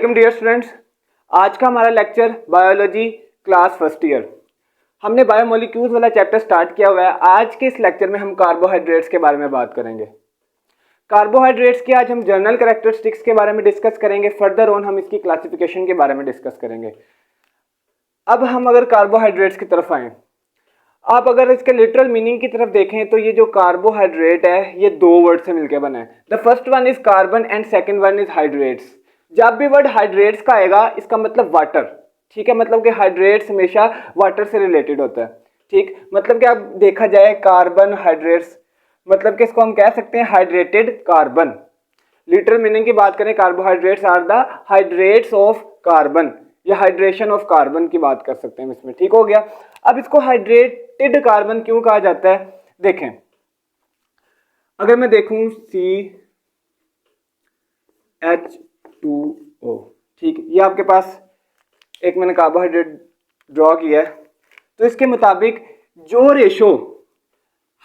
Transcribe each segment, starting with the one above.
Welcome dear students. आज का हमारा lecture biology class first year. हमने बायोमोलिक्यूल्स वाला चैप्टर स्टार्ट किया हुआ है। आज के इस लेक्चर में हम कार्बोहाइड्रेट्स के बारे में बात करेंगे। कार्बोहाइड्रेट्स की आज हम जनरल कैरेक्टरिस्टिक्स के बारे में डिस्कस करेंगे। फर्दर ऑन हम इसकी क्लासिफिकेशन के बारे में डिस्कस करेंगे। अब हम अगर कार्बोहाइड्रेट्स की तरफ आएँ, आप अगर इसके लिटरल मीनिंग की तरफ देखें तो ये जो कार्बोहाइड्रेट है ये दो वर्ड से मिलकर बना है। The first one is carbon and second one is hydrates. जब भी वर्ड हाइड्रेट्स का आएगा इसका मतलब वाटर, ठीक है। मतलब कि हाइड्रेट्स हमेशा वाटर से रिलेटेड होता है, ठीक। मतलब कि अब देखा जाए कार्बन हाइड्रेट्स, मतलब कि इसको हम कह सकते हैं हाइड्रेटेड कार्बन। लिटरल मीनिंग की बात करें, carbohydrates are the hydrates of carbon या हाइड्रेशन ऑफ कार्बन की बात कर सकते हैं इसमें, ठीक हो गया। अब इसको हाइड्रेटेड कार्बन क्यों कहा जाता है, देखें। अगर मैं देखूं CH2O, ठीक, ये आपके पास एक मैंने कार्बोहाइड्रेट ड्रॉ किया है। तो इसके मुताबिक जो रेशो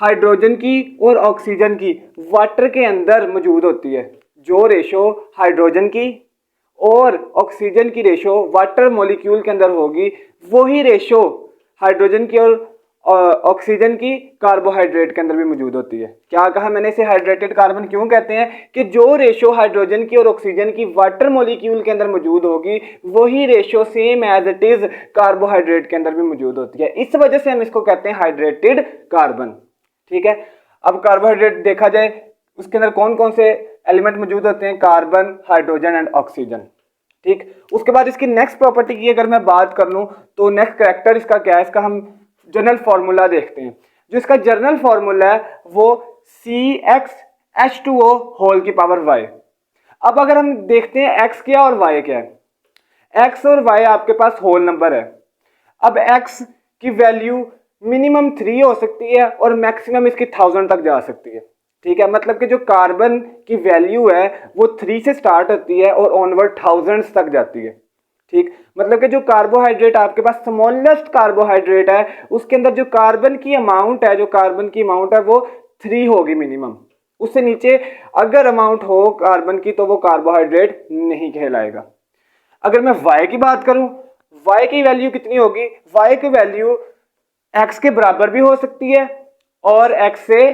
हाइड्रोजन की और ऑक्सीजन की वाटर के अंदर मौजूद होती है, जो रेशो हाइड्रोजन की और ऑक्सीजन की रेशो वाटर मॉलिक्यूल के अंदर होगी, वही रेशो हाइड्रोजन की और ऑक्सीजन की कार्बोहाइड्रेट के अंदर भी मौजूद होती है। क्या कहा मैंने, इसे हाइड्रेटेड कार्बन क्यों कहते हैं कि जो रेशो हाइड्रोजन की और ऑक्सीजन की वाटर मॉलिक्यूल के अंदर मौजूद होगी, वही ratio same as it is carbohydrate के अंदर भी मौजूद होती है। इस वजह से हम इसको कहते हैं हाइड्रेटेड कार्बन, ठीक है। अब कार्बोहाइड्रेट देखा जाए उसके अंदर कौन कौन से एलिमेंट मौजूद होते हैं, कार्बन, हाइड्रोजन एंड ऑक्सीजन, ठीक। उसके बाद इसकी नेक्स्ट प्रॉपर्टी की अगर मैं बात कर लूं तो नेक्स्ट कैरेक्टर इसका क्या है, इसका हम जनरल फार्मूला देखते हैं। जो इसका जनरल फार्मूला है वो CxH2O होल की पावर y। अब अगर हम देखते हैं x क्या और y क्या है, x और y आपके पास होल नंबर है। अब x की वैल्यू मिनिमम 3 हो सकती है और मैक्सिमम इसकी 1000 तक जा सकती है, ठीक है। मतलब कि जो कार्बन की वैल्यू है वो 3 से स्टार्ट होती है और ऑनवर्ड 1000 तक जाती है, ठीक। मतलब कि जो कार्बोहाइड्रेट आपके पास स्मॉलेस्ट कार्बोहाइड्रेट है उसके अंदर जो कार्बन की अमाउंट है, वो 3 होगी मिनिमम। उससे नीचे अगर अमाउंट हो कार्बन की तो वो कार्बोहाइड्रेट नहीं कहलाएगा। अगर मैं y की बात करूं, y की वैल्यू कितनी होगी, y की वैल्यू x के बराबर भी हो सकती है और x से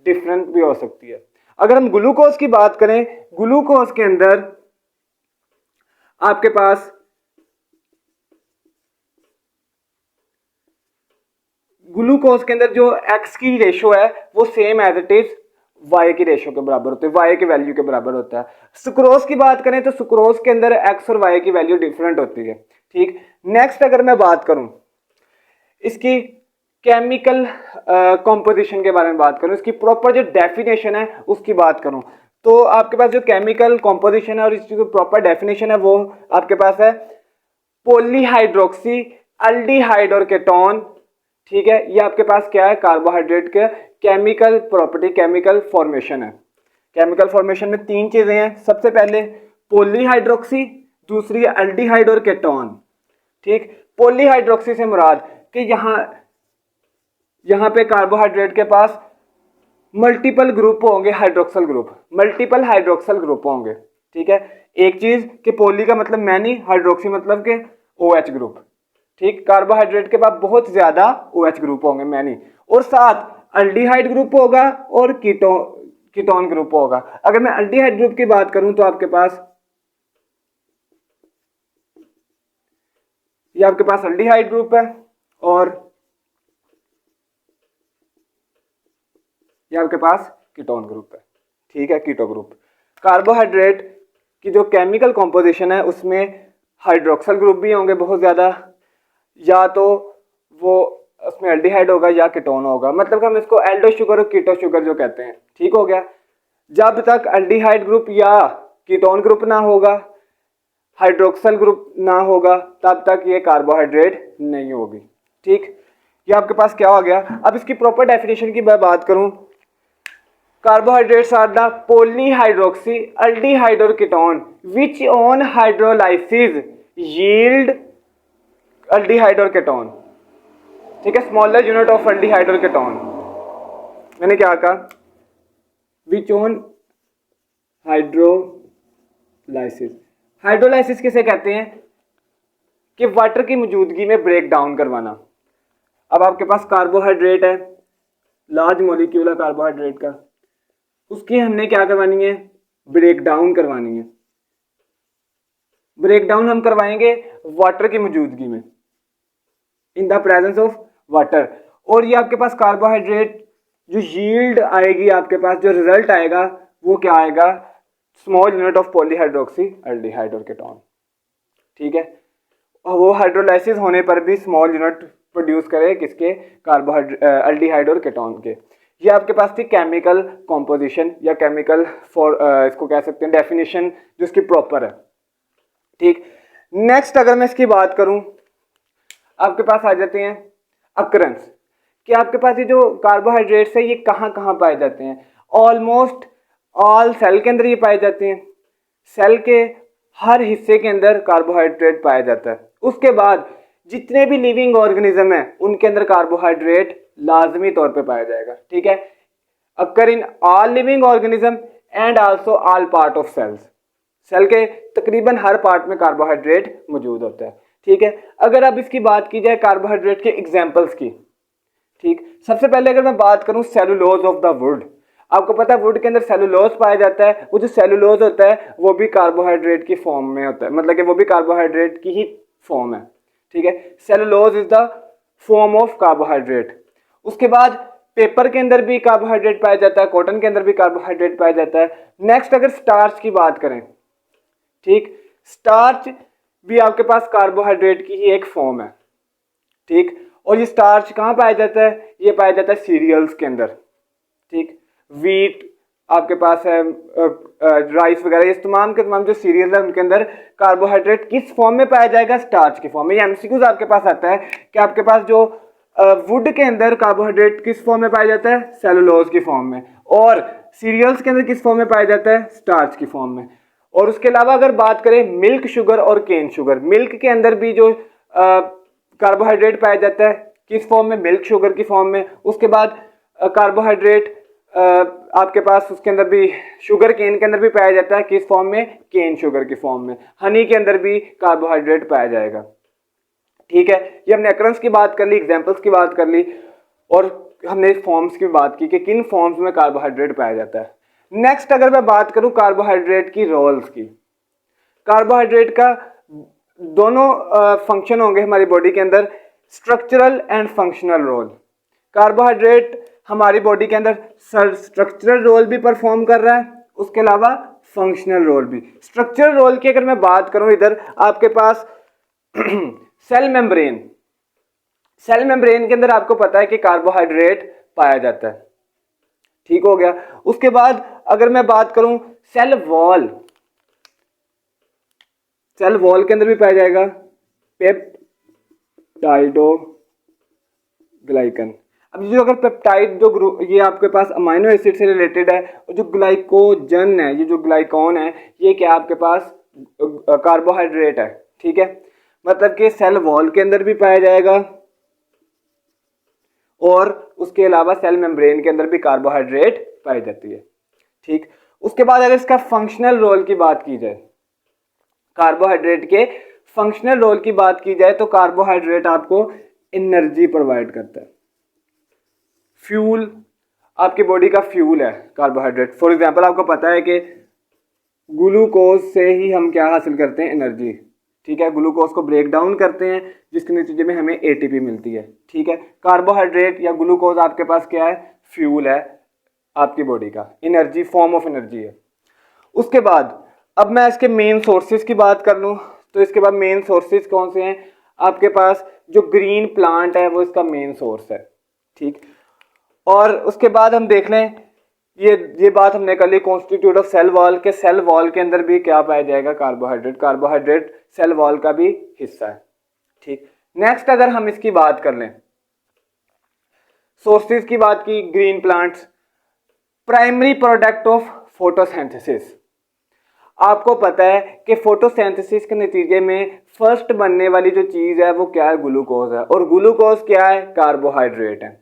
डिफरेंट भी हो सकती है। अगर हम ग्लूकोज की बात करें, ग्लूकोज के अंदर आपके पास जो x की रेशो है वो same as it is y की रेशो के बराबर होते हैं, y की वैल्यू के बराबर होता है। सुक्रोज की बात करें तो सुक्रोज के अंदर x और y की वैल्यू डिफरेंट होती है, ठीक। नेक्स्ट अगर मैं बात करूं इसकी केमिकल कॉम्पोजिशन के बारे में बात करूं, इसकी प्रॉपर जो डेफिनेशन है उसकी बात करूं, तो आपके पास जो केमिकल कॉम्पोजिशन है और इसकी जो प्रॉपर डेफिनेशन है वो आपके पास है पॉलीहाइड्रोक्सी एल्डिहाइड और केटोन, ठीक है। ये आपके पास क्या है, कार्बोहाइड्रेट के केमिकल प्रॉपर्टी, केमिकल फॉर्मेशन है। केमिकल फॉर्मेशन में 3 चीजें हैं। सबसे पहले पॉलीहाइड्रोक्सी, दूसरी एल्डिहाइड और केटोन, ठीक। पॉलीहाइड्रोक्सी से मुराद कि यहां पे कार्बोहाइड्रेट के पास मल्टीपल ग्रुप होंगे, हाइड्रोक्सल ग्रुप होंगे, ठीक है। एक चीज कि पॉली का मतलब मैनी, हाइड्रोक्सी मतलब के OH ग्रुप, ठीक। कार्बोहाइड्रेट के पास बहुत ज्यादा OH ग्रुप होंगे, मैनी, और साथ अल्डिहाइड ग्रुप होगा और कीटोन ग्रुप होगा। अगर मैं अल्डिहाइड ग्रुप की बात करूं तो आपके पास अल्डिहाइड ग्रुप है और ये आपके पास कीटोन ग्रुप है, ठीक है, कीटो ग्रुप। कार्बोहाइड्रेट की जो केमिकल कॉम्पोजिशन है उसमें हाइड्रोक्सल ग्रुप भी होंगे बहुत ज्यादा, या तो वो उसमें एल्डिहाइड होगा या कीटोन होगा। मतलब हम इसको एल्डो शुगर और कीटो शुगर जो कहते हैं, ठीक हो गया। जब तक एल्डिहाइड ग्रुप या कीटोन ग्रुप ना होगा, हाइड्रोक्सल ग्रुप ना होगा, तब तक ये कार्बोहाइड्रेट नहीं होगी, ठीक। ये आपके पास क्या हो गया। अब इसकी प्रॉपर डेफिनेशन की मैं बात करूं, carbohydrates are the polyhydroxy aldehyde और ketone which on hydrolysis yield aldehyde और कीटोन, ठीक है। स्मॉलर यूनिट ऑफ एल्डिहाइड और कीटोन, मैंने क्या कहा, विच ऑन हाइड्रोलाइसिस हाइड्रोलाइसिस किसे कहते हैं कि वाटर की मौजूदगी में ब्रेक डाउन करवाना। अब आपके पास कार्बोहाइड्रेट है, लार्ज मॉलिक्यूल है कार्बोहाइड्रेट का, उसकी हमने क्या करवानी है, ब्रेक डाउन करवानी है। ब्रेक डाउन हम करवाएंगे वाटर की मौजूदगी में, in the presence of water. और ये आपके पास कार्बोहाइड्रेट जो यील्ड आएगी, आपके पास जो रिजल्ट आएगा वो क्या आएगा, small unit of polyhydroxy aldehyde और कीटोन। ठीक है, वो हाइड्रोलाइसिस होने पर भी स्मॉल यूनिट प्रोड्यूस करे किसके, कार्बोहाइड्रेट एल्डिहाइड और कीटोन के। ये आपके पास थी केमिकल कॉम्पोजिशन या केमिकल फॉर इसको कह सकते हैं डेफिनेशन जो इसकी प्रॉपर है। ठीक, नेक्स्ट अगर मैं इसकी बात करूं, आपके पास आ जाते हैं अकरेंस कि आपके पास ये जो कार्बोहाइड्रेट्स है ये कहाँ कहाँ पाए जाते हैं। ऑलमोस्ट ऑल सेल के अंदर ये पाए जाते हैं, सेल के हर हिस्से के अंदर कार्बोहाइड्रेट पाया जाता है। उसके बाद जितने भी लिविंग ऑर्गेनिज्म है उनके अंदर कार्बोहाइड्रेट लाजमी तौर पे पाया जाएगा। ठीक है, occur in all living organism and also all part of cells, cell के तकरीबन हर पार्ट में कार्बोहाइड्रेट मौजूद होता है। ठीक है, अगर अब इसकी बात की जाए कार्बोहाइड्रेट के एग्जाम्पल्स की, ठीक, सबसे पहले अगर मैं बात करूं सेलुलोज ऑफ द वुड, आपको पता है वुड के अंदर सेलुलोज पाया जाता है। वो जो सेलुलोज होता है वो भी कार्बोहाइड्रेट की फॉर्म में होता है, मतलब कि वो भी कार्बोहाइड्रेट की ही फॉर्म है। ठीक है, cellulose is the form of carbohydrate. उसके बाद पेपर के अंदर भी कार्बोहाइड्रेट पाया जाता है, कॉटन के अंदर भी कार्बोहाइड्रेट पाया जाता है। नेक्स्ट अगर स्टार्च की बात करें, ठीक, स्टार्च भी आपके पास कार्बोहाइड्रेट की ही एक फॉर्म है। ठीक, और ये स्टार्च कहाँ पाया जाता है, ये पाया जाता है सीरियल्स के अंदर। ठीक, वीट आपके पास है, राइस वगैरह, ये तमाम के तमाम जो सीरियल है उनके अंदर कार्बोहाइड्रेट किस फॉर्म में पाया जाएगा, स्टार्च की फॉर्म में। ये एमसीक्यूज आपके पास आता है कि आपके पास जो वुड के अंदर कार्बोहाइड्रेट किस फॉर्म में पाया जाता है, सेलुलोज की फॉर्म में, और सीरियल्स के अंदर किस फॉर्म में पाया जाता है, स्टार्च की फॉर्म में। और उसके अलावा अगर बात करें मिल्क शुगर और केन शुगर, मिल्क के अंदर भी जो कार्बोहाइड्रेट पाया जाता है किस फॉर्म में, मिल्क शुगर की फॉर्म में। उसके बाद कार्बोहाइड्रेट आपके पास उसके अंदर भी शुगर केन के अंदर भी पाया जाता है किस फॉर्म में, केन शुगर की फॉर्म में। हनी के अंदर भी कार्बोहाइड्रेट पाया जाएगा। ठीक है, ये हमने अकरेंस की बात कर ली, एग्जांपल्स की बात कर ली, और हमने फॉर्म्स की बात की कि किन फॉर्म्स में कार्बोहाइड्रेट पाया जाता है। नेक्स्ट अगर मैं बात करूं कार्बोहाइड्रेट की रोल्स की, कार्बोहाइड्रेट का दोनों फंक्शन होंगे हमारी बॉडी के अंदर, structural and functional role. Carbohydrate हमारी बॉडी के अंदर स्ट्रक्चरल रोल भी परफॉर्म कर रहा है, उसके अलावा फंक्शनल रोल भी। स्ट्रक्चरल रोल की अगर मैं बात करूं, इधर आपके पास सेल मेम्ब्रेन, सेल मेम्ब्रेन के अंदर आपको पता है कि कार्बोहाइड्रेट पाया जाता है। ठीक हो गया। उसके बाद अगर मैं बात करूं सेल वॉल, सेल वॉल के अंदर भी पाया जाएगा पेप्टाइडोग्लाइकन। अब जो अगर पेप्टाइड जो ग्रुप, ये आपके पास अमाइनो एसिड से रिलेटेड है, और जो ग्लाइकोजन है, ये जो ग्लाइकॉन है, ये क्या आपके पास कार्बोहाइड्रेट है। ठीक है, मतलब कि सेल वॉल के अंदर भी पाया जाएगा, और उसके अलावा सेल मेम्ब्रेन के अंदर भी कार्बोहाइड्रेट पाई जाती है। ठीक, उसके बाद अगर इसका फंक्शनल रोल की बात की जाए, कार्बोहाइड्रेट के फंक्शनल रोल की बात की जाए, तो कार्बोहाइड्रेट आपको एनर्जी प्रोवाइड करता है, फ्यूल, आपकी बॉडी का फ्यूल है कार्बोहाइड्रेट। फॉर एग्जांपल आपको पता है कि ग्लूकोज से ही हम क्या हासिल करते हैं, एनर्जी। ठीक है, ग्लूकोज को ब्रेक डाउन करते हैं जिसके नतीजे में हमें एटीपी मिलती है। ठीक है, कार्बोहाइड्रेट या ग्लूकोज आपके पास क्या है, फ्यूल है आपकी बॉडी का, एनर्जी, फॉर्म ऑफ एनर्जी है। उसके बाद अब मैं इसके मेन सोर्सेज की बात कर लूँ, तो इसके बाद मेन सोर्सेज कौन से हैं, आपके पास जो ग्रीन प्लांट है वो इसका मेन सोर्स है। ठीक, और उसके बाद हम देख लें, ये बात हमने कर ली कॉन्स्टिट्यूट ऑफ सेल वॉल के, सेल वॉल के अंदर भी क्या पाया जाएगा, कार्बोहाइड्रेट। कार्बोहाइड्रेट सेल वॉल का भी हिस्सा है। ठीक, नेक्स्ट अगर हम इसकी बात कर लें, सोर्सेज की बात की, green plants, primary product of photosynthesis. आपको पता है कि फोटोसिंथेसिस के नतीजे में फर्स्ट बनने वाली जो चीज है वो क्या है, ग्लूकोज है, और ग्लूकोज क्या है, कार्बोहाइड्रेट है।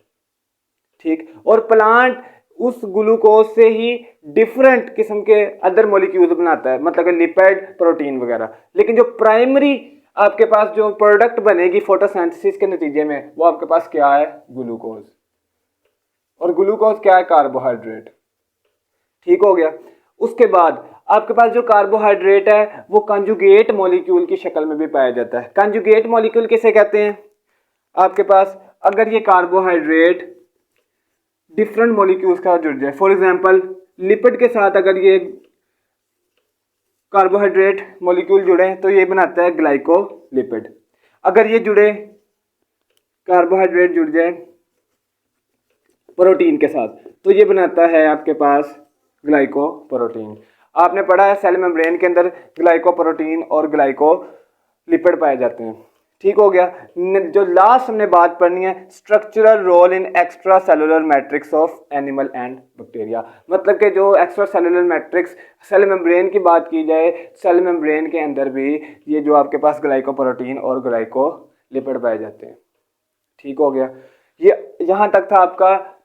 ठीक, और प्लांट उस ग्लूकोज से ही डिफरेंट किस्म के अदर मॉलिक्यूल्स बनाता है, मतलब लिपिड, प्रोटीन वगैरह। लेकिन जो प्राइमरी आपके पास जो प्रोडक्ट बनेगी फोटोसिंथेसिस के नतीजे में, वो आपके पास क्या है? ग्लूकोज। और ग्लूकोज क्या है? कार्बोहाइड्रेट। ठीक हो गया। उसके बाद आपके पास जो कार्बोहाइड्रेट है वो कंजुगेट मॉलिक्यूल की शक्ल में भी पाया जाता है। कंजुगेट मॉलिक्यूल किसे कहते हैं? आपके पास अगर ये कार्बोहाइड्रेट डिफरेंट मॉलिक्यूल्स का जुड़ जाए, फॉर एग्जांपल लिपिड के साथ अगर ये कार्बोहाइड्रेट मॉलिक्यूल जुड़े तो ये बनाता है ग्लाइकोलिपिड। अगर ये जुड़े, कार्बोहाइड्रेट जुड़ जाए प्रोटीन के साथ, तो ये बनाता है आपके पास ग्लाइकोप्रोटीन। आपने पढ़ा है सेल मेम्ब्रेन के अंदर ग्लाइकोप्रोटीन और ग्लाइकोलिपिड पाए जाते हैं। ठीक हो गया। जो लास्ट हमने बात पढ़नी है, structural role in extra cellular matrix of animal and bacteria. मतलब कि जो extra cellular matrix, cell membrane की बात की जाए, सेल मेम्ब्रेन के अंदर भी ये जो आपके पास ग्लाइकोप्रोटीन और ग्लाइकोलिपिड पाए जाते हैं। ठीक हो गया। ये यहाँ तक था आपका